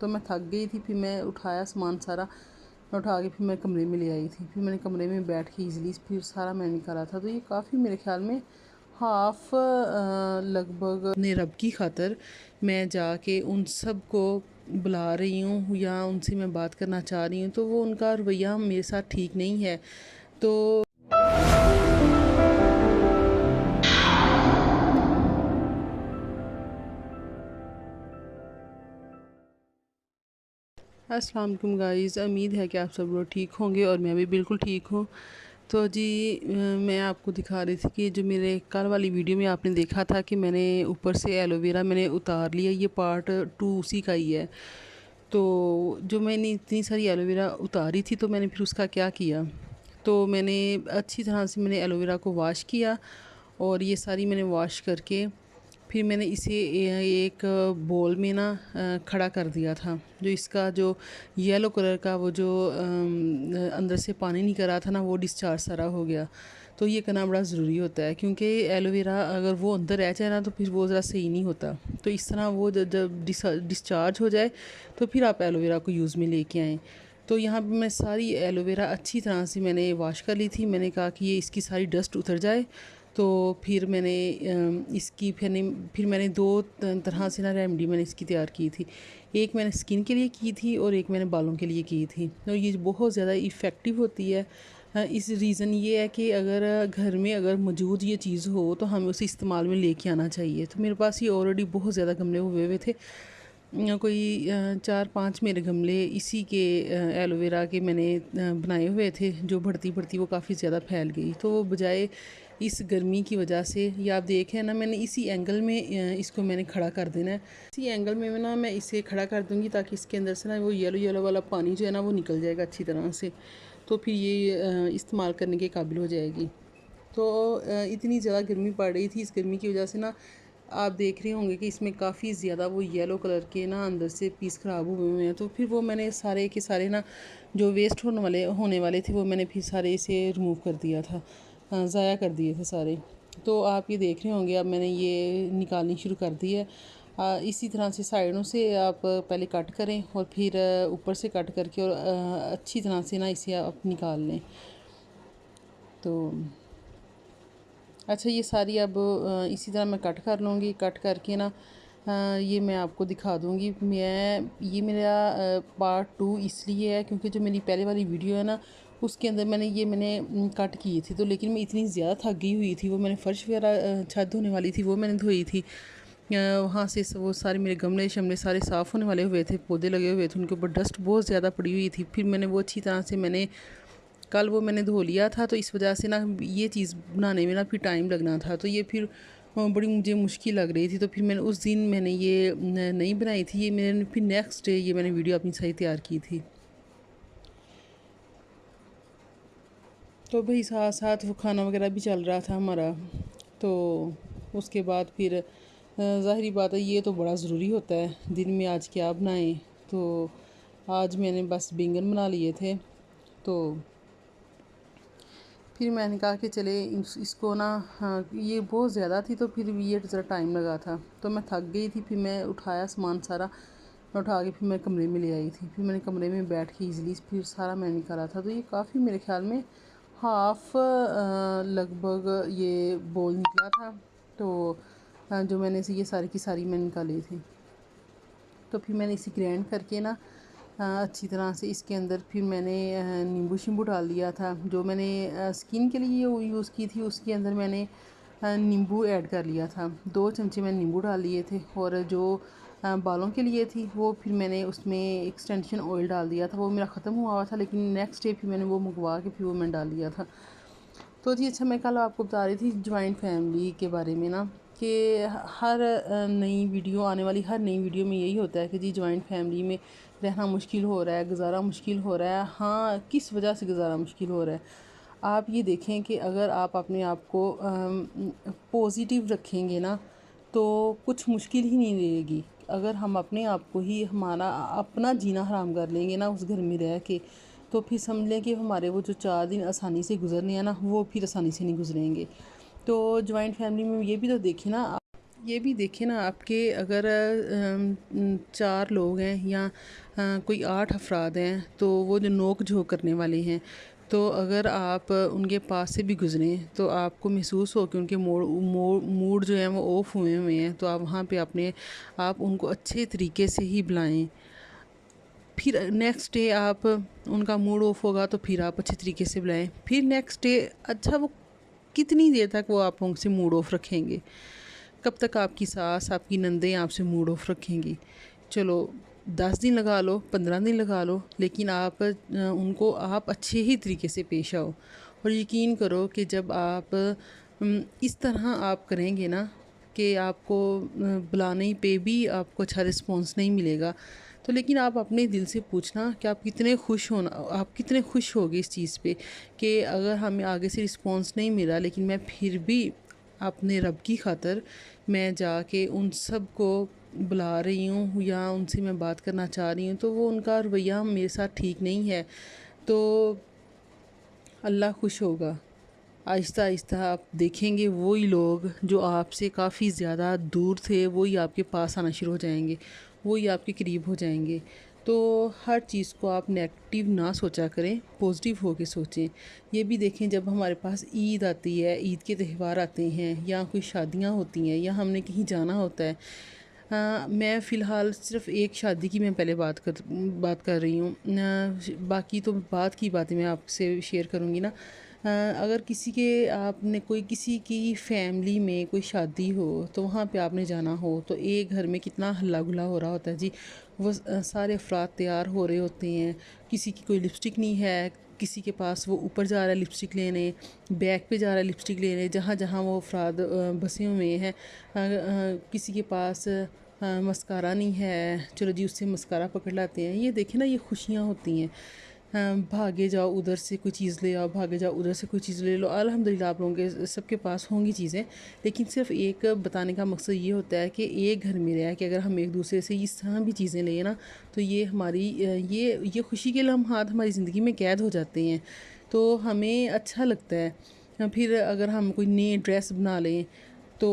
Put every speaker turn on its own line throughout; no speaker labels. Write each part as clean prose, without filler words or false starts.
तो मैं थक गई थी। फिर मैं उठाया सामान सारा, मैं उठा के फिर मैं कमरे में ले आई थी। फिर मैंने कमरे में बैठ के ईज़िली फिर सारा मैंने निकाला था। तो ये काफ़ी मेरे ख़्याल में हाफ़ लगभग अपने रब की खातर मैं जाके उन सब को बुला रही हूँ या उनसे मैं बात करना चाह रही हूँ, तो वो उनका रवैया मेरे साथ ठीक नहीं है। तो अस्सलाम वालेकुम गाइज़, उम्मीद है कि आप सब लोग ठीक होंगे और मैं भी बिल्कुल ठीक हूँ। तो जी मैं आपको दिखा रही थी कि जो मेरे कल वाली वीडियो में आपने देखा था कि मैंने ऊपर से एलोवेरा मैंने उतार लिया, ये पार्ट 2 उसी का ही है। तो जो मैंने इतनी सारी एलोवेरा उतारी थी, तो मैंने फिर उसका क्या किया, तो मैंने अच्छी तरह से मैंने एलोवेरा को वॉश किया और ये सारी मैंने वॉश करके फिर मैंने इसे एक बोल में ना खड़ा कर दिया था। जो इसका जो येलो कलर का वो जो अंदर से पानी निकल रहा था ना, वो डिस्चार्ज सारा हो गया। तो ये करना बड़ा ज़रूरी होता है, क्योंकि एलोवेरा अगर वो अंदर रह जाए ना तो फिर वो ज़रा सही नहीं होता। तो इस तरह वो जब डिस्चार्ज हो जाए तो फिर आप एलोवेरा को यूज़ में लेके आएँ। तो यहाँ पे मैं सारी एलोवेरा अच्छी तरह से मैंने वॉश कर ली थी। मैंने कहा कि ये इसकी सारी डस्ट उतर जाए। तो फिर मैंने इसकी फिर मैंने दो तरह से ना रेमेडी मैंने इसकी तैयार की थी। एक मैंने स्किन के लिए की थी और एक मैंने बालों के लिए की थी। तो ये बहुत ज़्यादा इफ़ेक्टिव होती है। इस रीज़न ये है कि अगर घर में अगर मौजूद ये चीज़ हो तो हमें उसे इस्तेमाल में लेके आना चाहिए। तो मेरे पास ये ऑलरेडी बहुत ज़्यादा गमले हुए हुए थे। कोई 4-5 मेरे गमले इसी के एलोवेरा के मैंने बनाए हुए थे। जो बढ़ती बढ़ती वो काफ़ी ज़्यादा फैल गई, तो वो बजाय इस गर्मी की वजह से, ये आप देख रहे हैं ना, मैंने इसी एंगल में इसको मैंने खड़ा कर देना है। इसी एंगल में ना मैं इसे खड़ा कर दूँगी ताकि इसके अंदर से ना वो येलो येलो वाला पानी जो है ना वो निकल जाएगा अच्छी तरह से। तो फिर ये इस्तेमाल करने के काबिल हो जाएगी। तो इतनी ज़्यादा गर्मी पड़ रही थी, इस गर्मी की वजह से ना आप देख रहे होंगे कि इसमें काफ़ी ज़्यादा वो येलो कलर के ना अंदर से पीस ख़राब हुए हुए हैं। तो फिर वो मैंने सारे के सारे ना जो वेस्ट होने वाले थे वो मैंने फिर सारे इसे रिमूव कर दिया था, ज़ाया कर दिए थे सारे। तो आप ये देख रहे होंगे अब मैंने ये निकालनी शुरू कर दी है। इसी तरह से साइडों से आप पहले कट करें और फिर ऊपर से कट करके और अच्छी तरह से ना इसे आप निकाल लें। तो अच्छा, ये सारी अब इसी तरह मैं कट कर लूँगी। कट करके ना ये मैं आपको दिखा दूँगी। ये मेरा पार्ट 2 इसलिए है क्योंकि जो मेरी पहले वाली वीडियो है ना, उसके अंदर मैंने कट किए थे। तो लेकिन मैं इतनी ज़्यादा थक गई हुई थी, वो मैंने फ़र्श वगैरह छत धोने वाली थी वो मैंने धोई थी। वहाँ से वो सारे मेरे गमले शमले सारे साफ़ होने वाले हुए थे, पौधे लगे हुए थे, उनके ऊपर डस्ट बहुत ज़्यादा पड़ी हुई थी। फिर मैंने वो अच्छी तरह से कल वो मैंने धो लिया था। तो इस वजह से ना ये चीज़ बनाने में ना फिर टाइम लगना था। तो ये फिर बड़ी मुझे मुश्किल लग रही थी। तो फिर मैंने उस दिन मैंने ये नहीं बनाई थी। ये मैंने फिर नेक्स्ट डे ये मैंने वीडियो अपनी सही तैयार की थी। तो भाई साथ साथ वो खाना वगैरह भी चल रहा था हमारा। तो उसके बाद फिर ज़ाहिरी बात है, ये तो बड़ा ज़रूरी होता है दिन में आज क्या बनाएं। तो आज मैंने बस बैंगन बना लिए थे। तो फिर मैंने कहा कि चले इसको ना, हाँ ये बहुत ज़्यादा थी तो फिर ये ज़रा टाइम लगा था। तो मैं थक गई थी। फिर मैं उठाया सामान सारा, मैं उठा के फिर मैं कमरे में ले आई थी। फिर मैंने कमरे में बैठ के ईज़िली फिर सारा मैंने निकाला था। तो ये काफ़ी मेरे ख़्याल में हाफ़ लगभग ये बोल निकला था। तो जो मैंने से ये सारी की सारी मैंने निकाली थी। तो फिर मैंने इसे ग्राइंड करके ना अच्छी तरह से इसके अंदर फिर मैंने नींबू शिम्बू डाल दिया था। जो मैंने स्किन के लिए यूज़ की थी उसके अंदर मैंने नींबू ऐड कर लिया था। 2 चमचे मैंने नींबू डाल लिए थे। और जो बालों के लिए थी वो फिर मैंने उसमें एक्सटेंशन ऑयल डाल दिया था। वो मेरा ख़त्म हुआ था, लेकिन नेक्स्ट डे फिर मैंने वो मंगवा के फिर वो मैंने डाल दिया था। तो जी अच्छा, मैं कल आपको बता रही थी जॉइंट फैमिली के बारे में ना, कि हर नई वीडियो आने वाली हर नई वीडियो में यही होता है कि जी जॉइंट फैमिली में रहना मुश्किल हो रहा है, गुजारा मुश्किल हो रहा है। हाँ, किस वजह से गुजारा मुश्किल हो रहा है, आप ये देखें कि अगर आप अपने आप को पॉजिटिव रखेंगे ना तो कुछ मुश्किल ही नहीं रहेगी। अगर हम अपने आप को ही हमारा अपना जीना हराम कर लेंगे ना उस घर में रह के, तो फिर समझ लें कि हमारे वो जो 4 दिन आसानी से गुजरने हैं ना वो फिर आसानी से नहीं गुजरेंगे। तो जॉइंट फैमिली में ये भी तो देखिए ना, ये भी देखें ना, आपके अगर 4 लोग हैं या कोई 8 अफराद हैं, तो वो जो नोक झोंक करने वाले हैं, तो अगर आप उनके पास से भी गुजरें तो आपको महसूस हो कि उनके मूड जो है वो ऑफ हुए हुए हैं, तो आप वहाँ पे अपने आप उनको अच्छे तरीके से ही बुलाएं। फिर नेक्स्ट डे आप उनका मूड ऑफ होगा तो फिर आप अच्छे तरीके से बुलाएं। फिर नेक्स्ट डे, अच्छा वो कितनी देर तक वो आप उनसे मूड ऑफ रखेंगे? कब तक आपकी सास, आपकी नंदें आपसे मूड ऑफ रखेंगी? चलो 10 दिन लगा लो, 15 दिन लगा लो, लेकिन आप उनको आप अच्छे ही तरीके से पेश आओ। और यकीन करो कि जब आप इस तरह आप करेंगे ना कि आपको बुलाने पे भी आपको अच्छा रिस्पॉन्स नहीं मिलेगा, तो लेकिन आप अपने दिल से पूछना कि आप कितने खुश होगे इस चीज़ पे कि अगर हमें आगे से रिस्पॉन्स नहीं मिला, लेकिन मैं फिर भी अपने रब की खातर मैं जाके उन सब को बुला रही हूँ या उनसे मैं बात करना चाह रही हूँ, तो वो उनका रवैया मेरे साथ ठीक नहीं है, तो अल्लाह खुश होगा। आहिस्ता आहिस्ता आप देखेंगे वही लोग जो आपसे काफ़ी ज़्यादा दूर थे वही आपके पास आना शुरू हो जाएंगे, वही आपके करीब हो जाएंगे। तो हर चीज़ को आप नेगेटिव ना सोचा करें, पॉजिटिव होके सोचें। ये भी देखें, जब हमारे पास ईद आती है, ईद के त्यौहार आते हैं या कोई शादियाँ होती हैं या हमने कहीं जाना होता है। मैं फ़िलहाल सिर्फ़ एक शादी की मैं पहले बात कर रही हूँ, बाकी तो बाद की बातें मैं आपसे शेयर करूँगी ना। अगर किसी की फैमिली में कोई शादी हो तो वहाँ पे आपने जाना हो, तो एक घर में कितना हल्ला गुल्ला हो रहा होता है जी। वो सारे अफराद तैयार हो रहे होते हैं, किसी की कोई लिपस्टिक नहीं है, किसी के पास वो ऊपर जा रहा है लिपस्टिक लेने, बैक पे जा रहा है लिपस्टिक लेने, जहाँ जहाँ वो अफराद बसे हुए हैं। किसी के पास मस्कारा नहीं है, चलो जी उससे मस्कारा पकड़ लाते हैं। ये देखें ना, ये खुशियाँ होती हैं। भागे जाओ उधर से कोई चीज़ ले आओ, भागे जाओ उधर से कोई चीज़ ले लो। अल्हम्दुलिल्लाह आप लोगों के सबके पास होंगी चीज़ें, लेकिन सिर्फ एक बताने का मकसद ये होता है कि एक घर में रह कि अगर हम एक दूसरे से इस तरह भी चीज़ें लें ना, तो ये हमारी ये खुशी के लम्हात हमारी ज़िंदगी में कैद हो जाते हैं, तो हमें अच्छा लगता है। फिर अगर हम कोई नई ड्रेस बना लें तो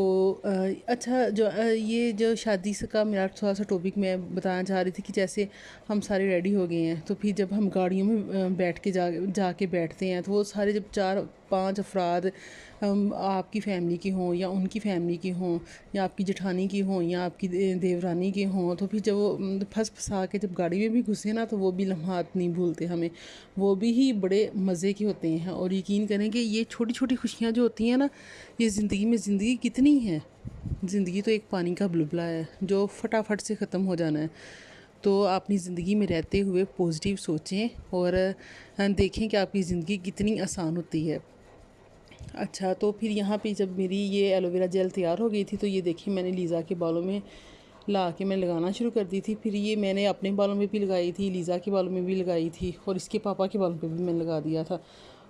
अच्छा, ये जो शादी से का मेरा थोड़ा सा टॉपिक मैं बताना चाह रही थी कि जैसे हम सारे रेडी हो गए हैं, तो फिर जब हम गाड़ियों में बैठ के जाके बैठते हैं, तो वो सारे जब 4-5 अफराद आपकी फ़ैमिली के हों या उनकी फ़ैमिली के हों या आपकी जेठानी की हों या आपकी देवरानी के हों, तो फिर जब वो फंसा के जब गाड़ी में भी घुसे ना, तो वो भी लम्हात नहीं भूलते हमें, वो भी ही बड़े मज़े के होते हैं। और यकीन करें कि ये छोटी छोटी खुशियाँ जो होती हैं ना, ये ज़िंदगी कितनी है। ज़िंदगी तो एक पानी का बुलबुला है जो फटाफट से ख़त्म हो जाना है। तो अपनी ज़िंदगी में रहते हुए पॉजिटिव सोचें और देखें कि आपकी ज़िंदगी कितनी आसान होती है। अच्छा, तो फिर यहाँ पे जब मेरी ये एलोवेरा जेल तैयार हो गई थी, तो ये देखिए मैंने लीज़ा के बालों में ला के मैं लगाना शुरू कर दी थी। फिर ये मैंने अपने बालों में भी लगाई थी, लीज़ा के बालों में भी लगाई थी और इसके पापा के बालों पे भी मैंने लगा दिया था।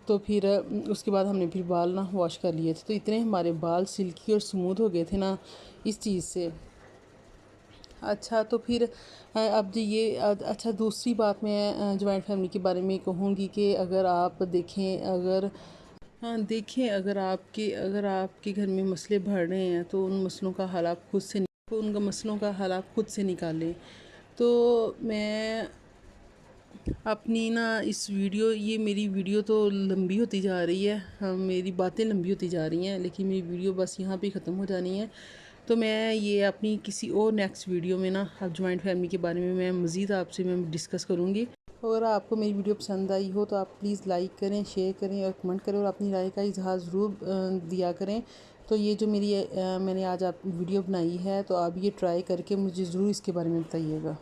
तो फिर उसके बाद हमने फिर बाल ना वॉश कर लिए थे, तो इतने हमारे बाल सिल्की और स्मूथ हो गए थे ना इस चीज़ से। अच्छा, तो फिर अब जी अच्छा, दूसरी बात मैं जॉइंट फैमिली के बारे में कहूँगी कि अगर आप देखें, अगर आपके घर में मसले बढ़ रहे हैं, तो उन मसलों का हल आप खुद से निकालें। तो मैं अपनी ना ये मेरी वीडियो तो लंबी होती जा रही है, मेरी बातें लंबी होती जा रही हैं, लेकिन मेरी वीडियो बस यहाँ पे ख़त्म हो जानी है। तो मैं ये अपनी किसी और नेक्स्ट वीडियो में ना अब जॉइंट फैमिली के बारे में मैं मज़ीद आपसे मैं डिस्कस करूँगी। अगर आपको मेरी वीडियो पसंद आई हो तो आप प्लीज़ लाइक करें, शेयर करें और कमेंट करें और अपनी राय का इजहार ज़रूर दिया करें। तो ये जो मैंने आज आप वीडियो बनाई है, तो आप ये ट्राई करके मुझे ज़रूर इसके बारे में बताइएगा।